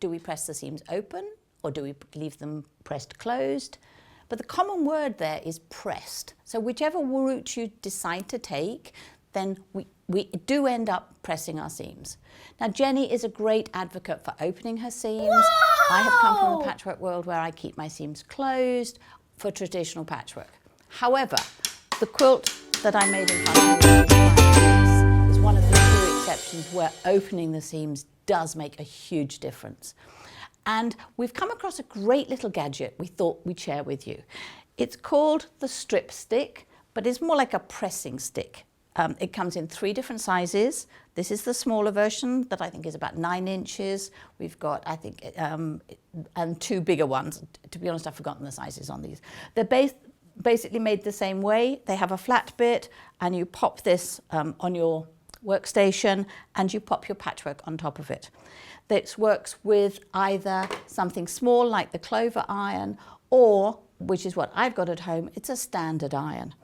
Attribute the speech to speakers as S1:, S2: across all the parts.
S1: Do we press the seams open or do we leave them pressed closed? But the common word there is pressed. So whichever route you decide to take, then we do end up pressing our seams. Now Jenny is a great advocate for opening her seams. Whoa! I have come from a patchwork world where I keep my seams closed for traditional patchwork. However, the quilt that I made in front of you is one of the few exceptions where opening the seams does make a huge difference. And we've come across a great little gadget we thought we'd share with you. It's called the strip stick, but it's more like a pressing stick. It comes in 3 different sizes. This is the smaller version that I think is about 9 inches. We've got, I think, and 2 bigger ones. To be honest, I've forgotten the sizes on these. They're basically made the same way. They have a flat bit, and you pop this on your workstation, and you pop your patchwork on top of it. This works with either something small like the clover iron, or, which is what I've got at home, it's a standard iron.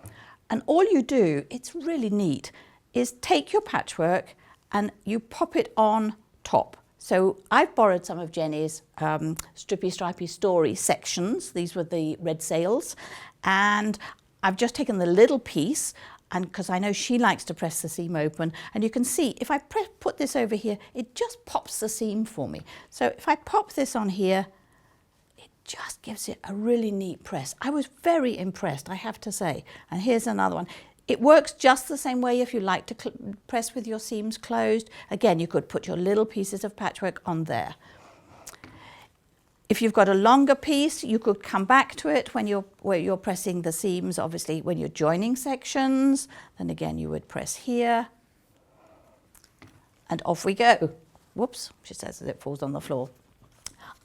S1: And all you do, it's really neat, is take your patchwork and you pop it on top. So I've borrowed some of Jenny's Strippy Stripy Story sections. These were the red sails. And I've just taken the little piece, and because I know she likes to press the seam open, and you can see if I put this over here, it just pops the seam for me. So if I pop this on here, it just gives it a really neat press. I was very impressed, I have to say. And here's another one. It works just the same way if you like to press with your seams closed. Again, you could put your little pieces of patchwork on there. If you've got a longer piece, you could come back to it where you're pressing the seams, obviously when you're joining sections. Then again, you would press here. And off we go. Whoops, she says as it falls on the floor.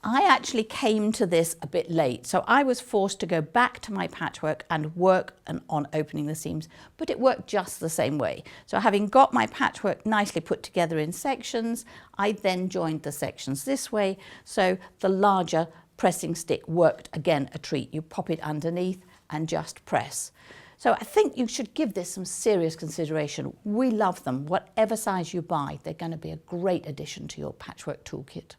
S1: I actually came to this a bit late, so I was forced to go back to my patchwork and work on opening the seams, but it worked just the same way. So having got my patchwork nicely put together in sections, I then joined the sections this way, so the larger pressing stick worked again a treat. You pop it underneath and just press. So I think you should give this some serious consideration. We love them. Whatever size you buy, they're going to be a great addition to your patchwork toolkit.